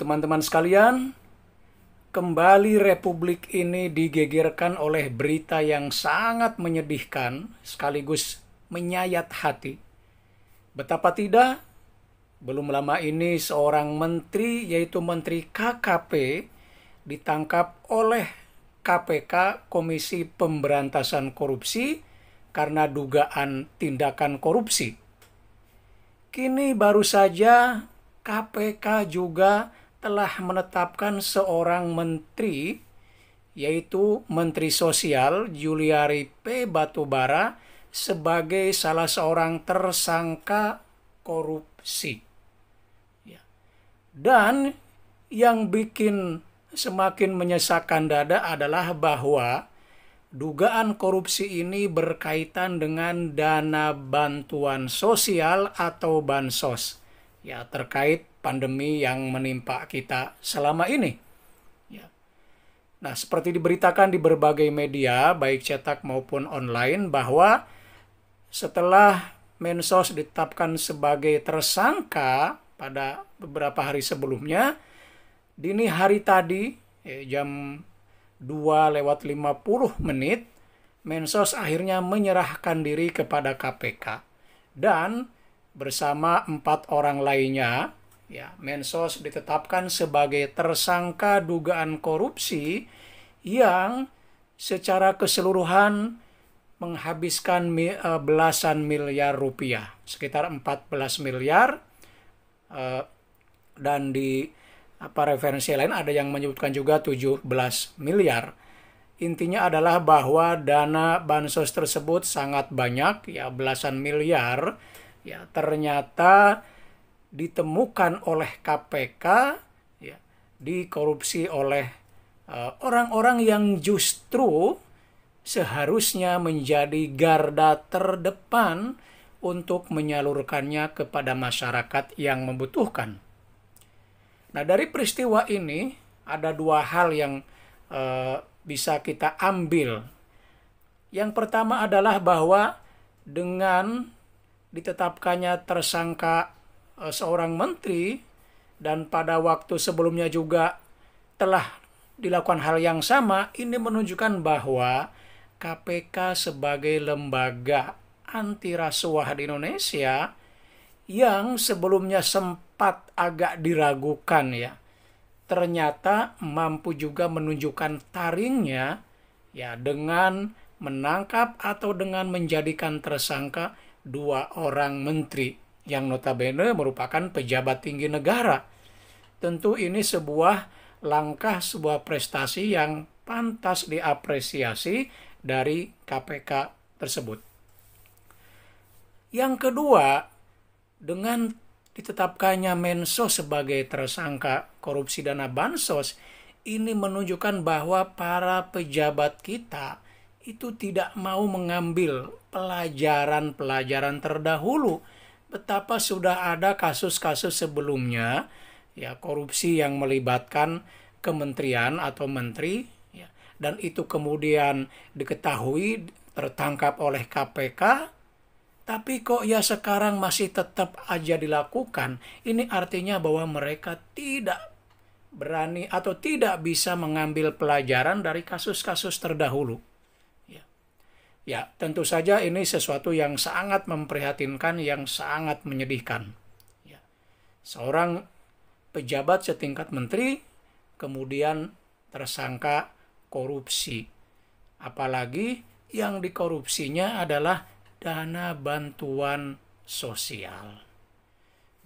teman-teman sekalian, kembali Republik ini digegerkan oleh berita yang sangat menyedihkan sekaligus menyayat hati. Betapa tidak, belum lama ini seorang menteri yaitu Menteri KKP ditangkap oleh KPK Komisi Pemberantasan Korupsi karena dugaan tindakan korupsi. Kini baru saja KPK juga telah menetapkan seorang menteri, yaitu Menteri Sosial Juliari P. Batubara sebagai salah seorang tersangka korupsi. Dan yang bikin semakin menyesakkan dada adalah bahwa dugaan korupsi ini berkaitan dengan dana bantuan sosial atau bansos. Terkait pandemi yang menimpa kita selama ini. Nah, seperti diberitakan di berbagai media, baik cetak maupun online, bahwa setelah Mensos ditetapkan sebagai tersangka pada beberapa hari sebelumnya, dini hari tadi, jam 2:50, Mensos akhirnya menyerahkan diri kepada KPK. Dan bersama 4 orang lainnya, Mensos ditetapkan sebagai tersangka dugaan korupsi yang secara keseluruhan menghabiskan belasan miliar rupiah, sekitar 14 miliar, dan di referensi lain ada yang menyebutkan juga 17 miliar. Intinya adalah bahwa dana bansos tersebut sangat banyak, belasan miliar, ternyata ditemukan oleh KPK, dikorupsi oleh orang-orang yang justru seharusnya menjadi garda terdepan untuk menyalurkannya kepada masyarakat yang membutuhkan. Nah, dari peristiwa ini ada 2 hal yang bisa kita ambil. Yang pertama adalah bahwa dengan ditetapkannya tersangka seorang menteri, dan pada waktu sebelumnya juga telah dilakukan hal yang sama, ini menunjukkan bahwa KPK sebagai lembaga anti rasuah di Indonesia yang sebelumnya sempat agak diragukan, ternyata mampu juga menunjukkan taringnya, dengan menangkap atau dengan menjadikan tersangka 2 orang menteri yang notabene merupakan pejabat tinggi negara. Tentu ini sebuah langkah, sebuah prestasi yang pantas diapresiasi dari KPK tersebut. Yang kedua, dengan ditetapkannya Mensos sebagai tersangka korupsi dana bansos, ini menunjukkan bahwa para pejabat kita itu tidak mau mengambil pelajaran-pelajaran terdahulu. Betapa sudah ada kasus-kasus sebelumnya, korupsi yang melibatkan kementerian atau menteri, dan itu kemudian diketahui, tertangkap oleh KPK, tapi kok sekarang masih tetap aja dilakukan. Ini artinya bahwa mereka tidak berani atau tidak bisa mengambil pelajaran dari kasus-kasus terdahulu. Tentu saja ini sesuatu yang sangat memprihatinkan, yang sangat menyedihkan. Seorang pejabat setingkat menteri kemudian tersangka korupsi. Apalagi yang dikorupsinya adalah dana bantuan sosial.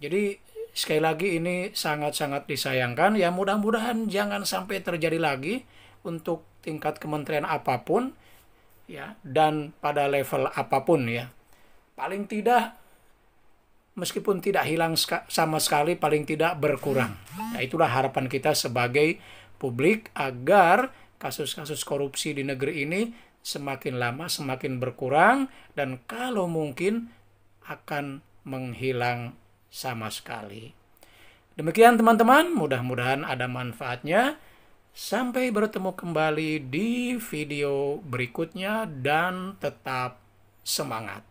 Jadi sekali lagi ini sangat-sangat disayangkan. Mudah-mudahan jangan sampai terjadi lagi untuk tingkat kementerian apapun, dan pada level apapun, paling tidak meskipun tidak hilang sama sekali, paling tidak berkurang. Itulah harapan kita sebagai publik, agar kasus-kasus korupsi di negeri ini semakin lama semakin berkurang, dan kalau mungkin akan menghilang sama sekali. Demikian teman-teman, mudah-mudahan ada manfaatnya. Sampai bertemu kembali di video berikutnya dan tetap semangat.